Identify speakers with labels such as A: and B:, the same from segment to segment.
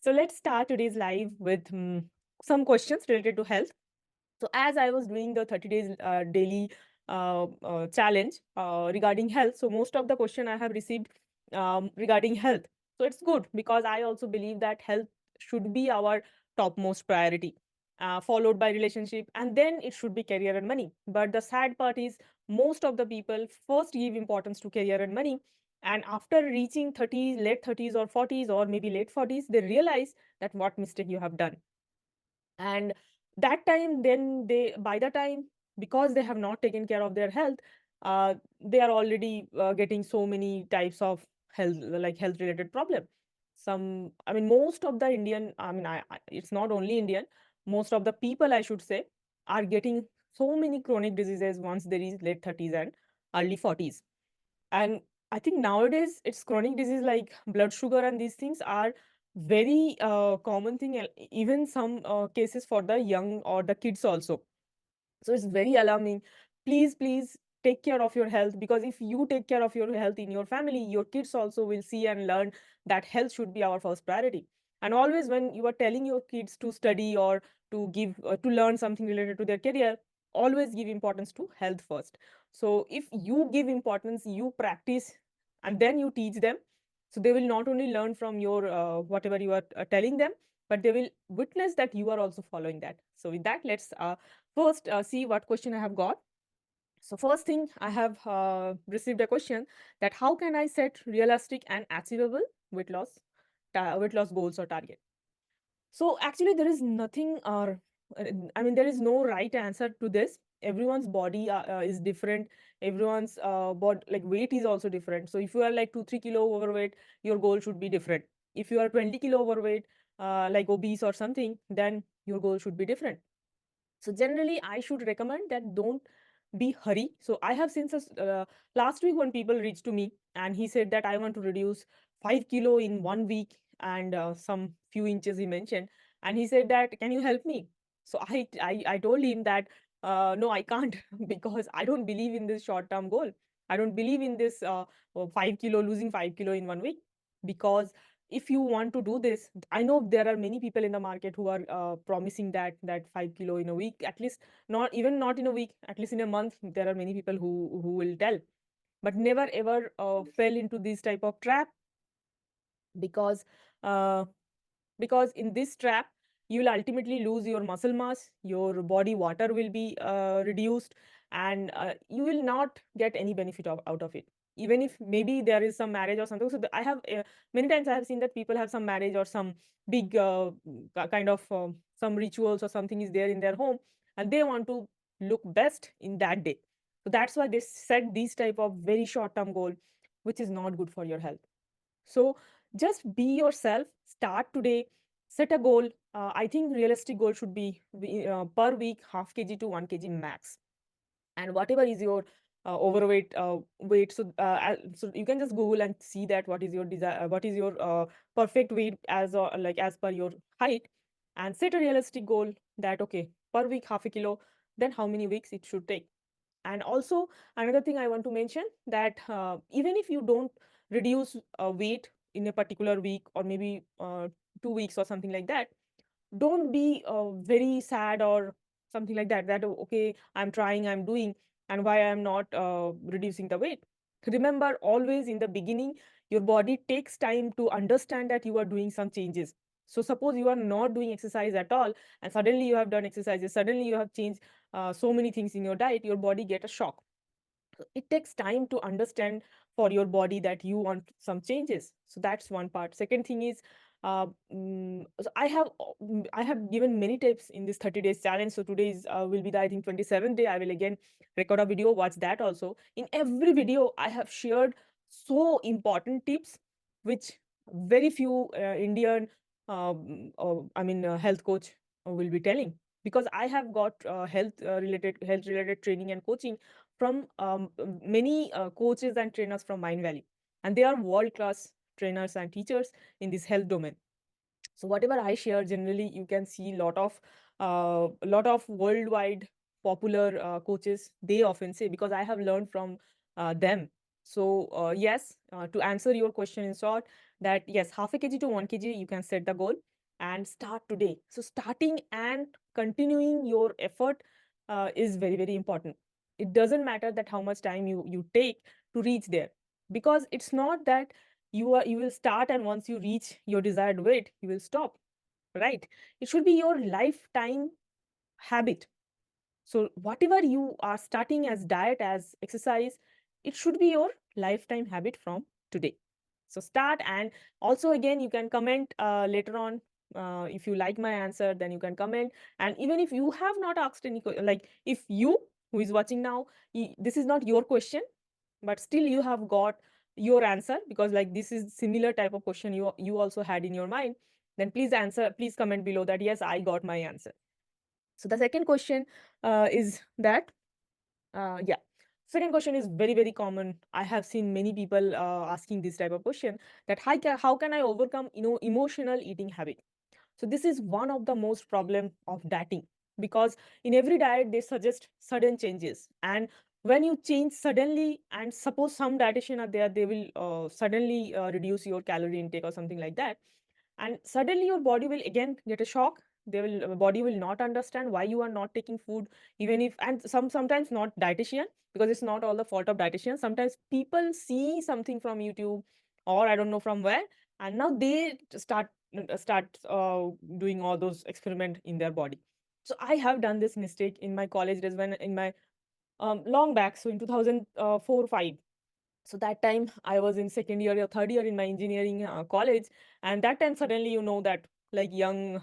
A: So let's start today's live with some questions related to health. So as I was doing the 30 days daily challenge regarding health, so most of the question I have received regarding health. So it's good because I also believe that health should be our topmost priority, followed by relationship, and then it should be career and money. But the sad part is most of the people first give importance to career and money, and after reaching 30s, late 30s or 40s or maybe late 40s, they realize that what mistake you have done. And that time, then they, by the time, because they have not taken care of their health, they are already getting so many types of health, like health related problem. Some, I mean, most of the Indian, I mean, it's not only Indian, most of the people, I should say, are getting so many chronic diseases once they reach late 30s and early 40s. And I think nowadays it's chronic disease like blood sugar and these things are very common thing, even some cases for the young or the kids also. So it's very alarming. Please, please take care of your health, because if you take care of your health in your family, your kids also will see and learn that health should be our first priority. And always when you are telling your kids to study or to give to learn something related to their career, always give importance to health first. So if you give importance, you practice, and then you teach them, so they will not only learn from your whatever you are telling them, but they will witness that you are also following that. So with that, let's first, see what question I have got. So first thing, I have received a question that how can I set realistic and achievable weight loss, weight loss goals or target? So actually, there is nothing, or I mean, there is no right answer to this. Everyone's body is different. Everyone's body, like weight, is also different. So if you are like 2-3 kilo overweight, your goal should be different. If you are 20 kilo overweight, like obese or something, then your goal should be different. So generally, I should recommend that don't be hurry. So I have seen last week when people reached to me and he said that I want to reduce 5 kilo in 1 week and some few inches he mentioned, and he said that can you help me? So I told him that no, I can't because I don't believe in this short term goal. I don't believe in this 5 kilo, losing 5 kilo in 1 week, because if you want to do this, I know there are many people in the market who are promising that 5 kilo in a week, at least. Not even not in a week, at least in a month, there are many people who will tell, but never ever fell into this type of trap, because uh, because in this trap you will ultimately lose your muscle mass, your body water will be reduced, and you will not get any benefit out of it, even if maybe there is some marriage or something. So I have many times I have seen that people have some marriage or some big kind of some rituals or something is there in their home, and they want to look best in that day. So that's why they set these type of very short term goal, which is not good for your health. So just be yourself, start today, set a goal. I think realistic goal should be per week half kg to 1 kg max. And whatever is your overweight weight, so so you can just Google and see that what is your desire, what is your perfect weight as like as per your height, and set a realistic goal that okay, per week half a kilo, then how many weeks it should take. And also another thing I want to mention that even if you don't reduce weight in a particular week or maybe 2 weeks or something like that, don't be very sad or something like that, that "Oh, okay, I'm trying, I'm doing, and why I'm not reducing the weight." Remember, always in the beginning, your body takes time to understand that you are doing some changes. So suppose you are not doing exercise at all, and suddenly you have done exercises, suddenly you have changed so many things in your diet, your body get a shock. So it takes time to understand for your body that you want some changes. So that's one part. Second thing is, so I have given many tips in this 30 days challenge. So today's will be the, I think, 27th day. I will again record a video, watch that also. In every video I have shared so important tips which very few Indian I mean health coach will be telling, because I have got health related training and coaching from many coaches and trainers from Mind Valley, and they are world class trainers and teachers in this health domain. So whatever I share, generally you can see lot of worldwide popular coaches, they often say, because I have learned from them. So yes, to answer your question in short, that yes, half a kg to 1 kg you can set the goal. and start today. So starting and continuing your effort is very, very important. It doesn't matter that how much time you take to reach there, because it's not that you will start and once you reach your desired weight you will stop, right? It should be your lifetime habit. So whatever you are starting as diet, as exercise, it should be your lifetime habit from today. So start, and also again you can comment later on. If you like my answer, then you can comment. And even if you have not asked any, like if you who is watching now, this is not your question, but still you have got your answer, because like this is similar type of question you also had in your mind, then please answer, please comment below that yes, I got my answer. So the second question is that, yeah, second question is very, very common. I have seen many people asking this type of question, that how can I overcome, emotional eating habit? So this is one of the most problem of dieting, because in every diet they suggest sudden changes, and when you change suddenly, and suppose some dietitian are there, they will suddenly reduce your calorie intake or something like that, and suddenly your body will again get a shock. They will body will not understand why you are not taking food, even if, and sometimes not dietitian, because it's not all the fault of dietitian. Sometimes people see something from YouTube, or I don't know from where, and now they start doing all those experiment in their body. So I have done this mistake in my college days, when in my long back, so in 2004 5. So that time I was in second year or third year in my engineering college, and that time suddenly, that like young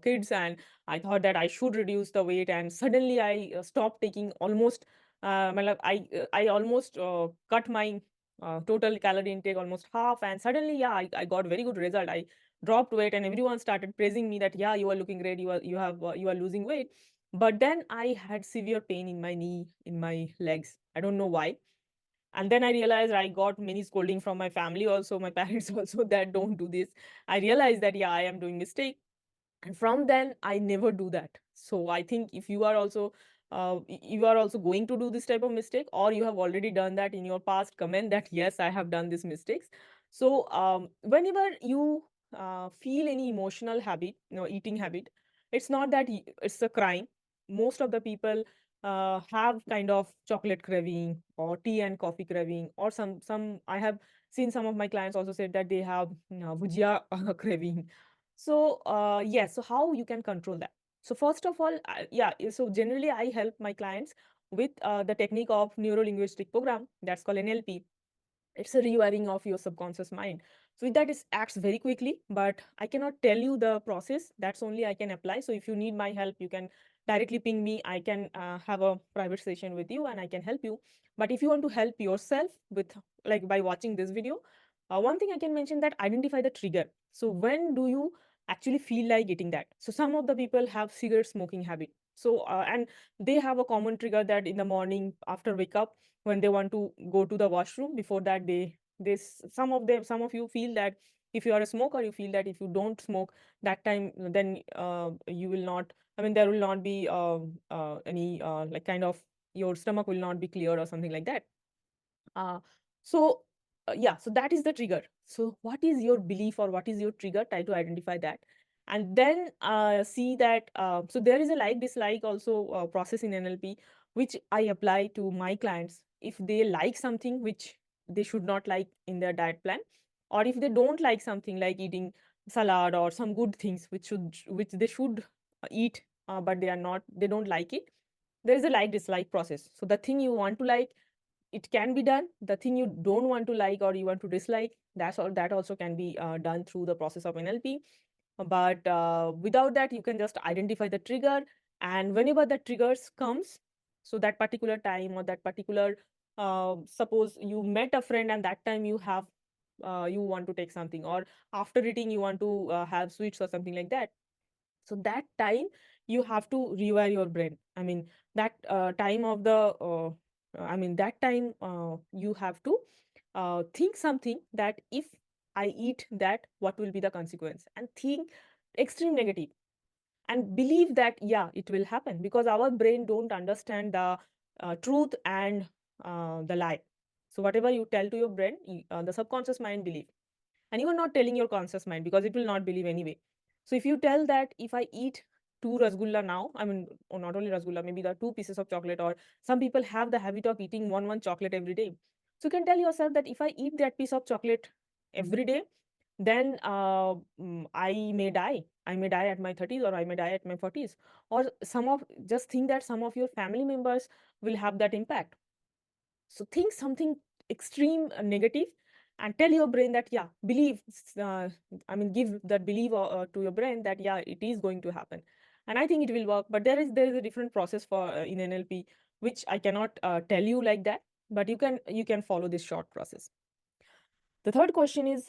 A: kids, and I thought that I should reduce the weight, and suddenly I stopped taking almost I almost cut my total calorie intake almost half, and suddenly, yeah, I got very good result. I dropped weight, and everyone started praising me that yeah, you are looking great, you are losing weight. But then I had severe pain in my knee, in my legs. I don't know why. And then I realized I got many scolding from my family also, my parents also, that don't do this. I realized that yeah, I am doing mistake, and from then I never do that. So I think if you are also you are also going to do this type of mistake, or you have already done that in your past, comment that yes, I have done these mistakes. So whenever you feel any emotional habit, eating habit, it's not that it's a crime. Most of the people have kind of chocolate craving or tea and coffee craving, or some I have seen some of my clients also said that they have bhujia craving. So yes, so how you can control that? So first of all, yeah, so generally I help my clients with the technique of neuro linguistic program, that's called NLP. It's a rewiring of your subconscious mind. So with that, it acts very quickly, but I cannot tell you the process. That's only I can apply. So if you need my help, you can directly ping me. I can have a private session with you and I can help you. But if you want to help yourself with, like, by watching this video, one thing I can mention, that identify the trigger. So when do you actually feel like eating that? So some of the people have cigarette smoking habit. So and they have a common trigger, that in the morning after wake up, when they want to go to the washroom, before that some of you feel that if you are a smoker, you feel that if you don't smoke that time, then you will not, I mean, there will not be any like kind of, your stomach will not be clear or something like that. uh, so yeah, so that is the trigger. So what is your belief, or what is your trigger? Try to identify that, and then see that so there is a like dislike also process in NLP, which I apply to my clients. If they like something which they should not like in their diet plan, or if they don't like something like eating salad or some good things which they should eat, but they don't like it, there is a like dislike process. So the thing you want to like, it can be done. The thing you don't want to like or you want to dislike, that also can be done through the process of NLP. But without that, you can just identify the trigger, and whenever the triggers comes, so that particular time or that particular suppose you met a friend and that time you want to take something, or after eating you want to have sweets or something like that. So that time you have to rewire your brain. I mean, that time of the I mean, that time you have to think something, that if I eat that, what will be the consequence, and think extreme negative, and believe that yeah, it will happen, because our brain don't understand the truth and the lie. So whatever you tell to your brain, the subconscious mind believe, and you are not telling your conscious mind, because it will not believe anyway. So if you tell that if I eat two rasgulla now, I mean, or not only rasgulla, maybe the two pieces of chocolate, or some people have the habit of eating one chocolate every day. So you can tell yourself that if I eat that piece of chocolate every day, then I may die. I may die at my 30s, or I may die at my 40s. Or just think that some of your family members will have that impact. So think something extreme negative, and tell your brain that, yeah, believe, uh, I mean, give that belief to your brain that, yeah, it is going to happen. And I think it will work. But there is a different process for in NLP, which I cannot tell you like that, but you can follow this short process. The third question is,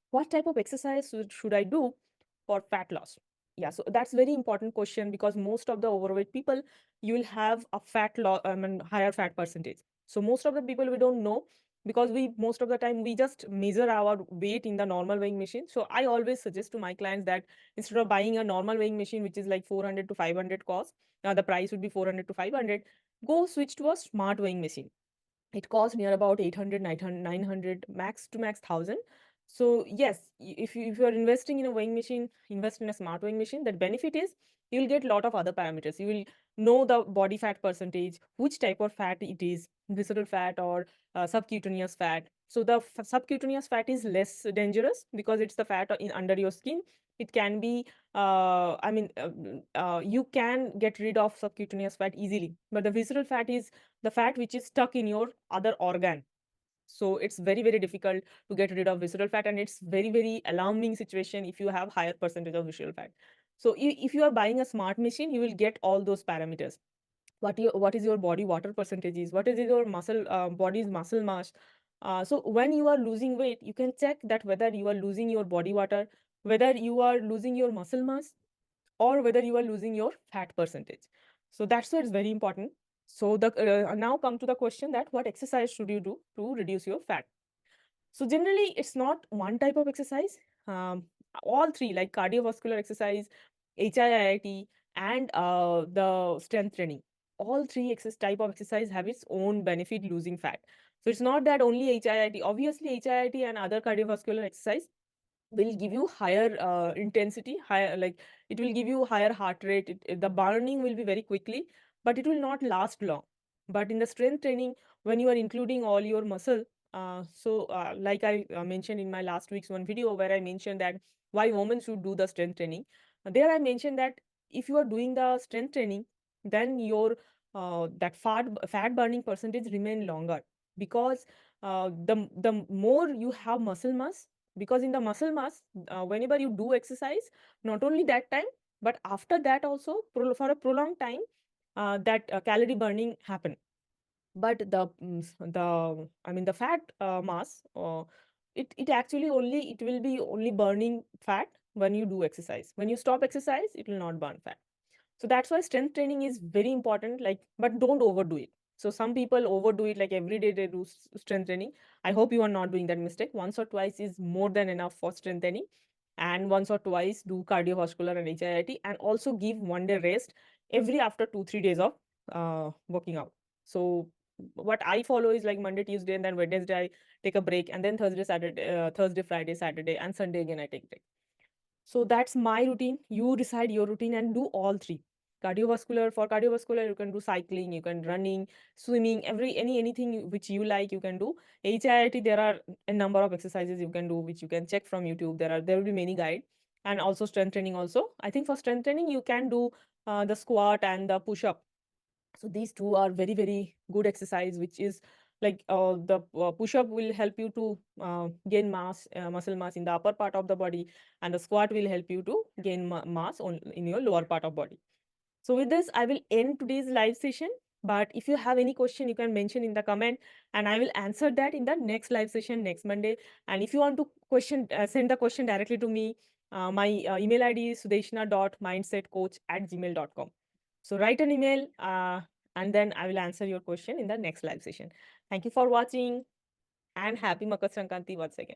A: what type of exercise should I do for fat loss? Yeah, so that's very important question, because most of the overweight people, you will have a fat loss, I mean, higher fat percentage. So most of the people we don't know, because we most of the time we just measure our weight in the normal weighing machine. So I always suggest to my clients that instead of buying a normal weighing machine, which is like 400 to 500 cost, the price would be 400 to 500, go switch to a smart weighing machine. It costs near about 800, 900, max to max 1000. So yes, if you are investing in a weighing machine, invest in a smart weighing machine. That benefit is you will get a lot of other parameters. You will know the body fat percentage, which type of fat it is, visceral fat or subcutaneous fat. So the subcutaneous fat is less dangerous because it's the fat under your skin. It can be, you can get rid of subcutaneous fat easily, but the visceral fat is the fat which is stuck in your other organ. So it's very difficult to get rid of visceral fat, and it's very alarming situation if you have higher percentage of visceral fat. So if you are buying a smart machine, you will get all those parameters. What is your body water percentage is, what is your muscle body's muscle mass. So when you are losing weight, you can check that whether you are losing your body water, whether you are losing your muscle mass, or whether you are losing your fat percentage. So that's why it's very important. So the now come to the question that what exercise should you do to reduce your fat? So generally, it's not one type of exercise. Um, all three, like cardiovascular exercise, HIIT, and the strength training. All three type of exercise have its own benefit losing fat. So it's not that only HIIT. Obviously, HIIT and other cardiovascular exercise will give you higher intensity, higher, like it will give you higher heart rate. The burning will be very quickly, but it will not last long. But in the strength training, when you are including all your muscle, like I mentioned in my last week's one video where I mentioned that why women should do the strength training. There I mentioned that if you are doing the strength training, then your that fat burning percentage remain longer, because the more you have muscle mass, because in the muscle mass, whenever you do exercise, not only that time, but after that also, for a prolonged time, that calorie burning happen. But the I mean the fat mass, it actually only, it will be only burning fat when you do exercise. When you stop exercise, it will not burn fat. So that's why strength training is very important, like, but don't overdo it. So some people overdo it, like every day they do strength training. I hope you are not doing that mistake. Once or twice is more than enough for strength training. And once or twice do cardiovascular and HIIT, and also give one day rest every after 2 3 days of working out. So what I follow is like Monday, Tuesday, and then Wednesday I take a break, and then Thursday, Friday, Saturday, and Sunday again I take break. So that's my routine. You decide your routine and do all three. For cardiovascular, you can do cycling, you can running, swimming, anything which you like, you can do. HIIT, there are a number of exercises you can do, which you can check from YouTube. There will be many guide, and also strength training also. I think for strength training, you can do the squat and the push up. So these two are very good exercise, which is like the push-up will help you to gain muscle mass in the upper part of the body, and the squat will help you to gain mass in your lower part of body. So with this, I will end today's live session. But if you have any question, you can mention in the comment, and I will answer that in the next live session next Monday. And if you want to send the question directly to me, my email ID is sudeshna.mindsetcoach@gmail.com. So write an email, and then I will answer your question in the next live session. Thank you for watching, and happy Makar Sankranti once again.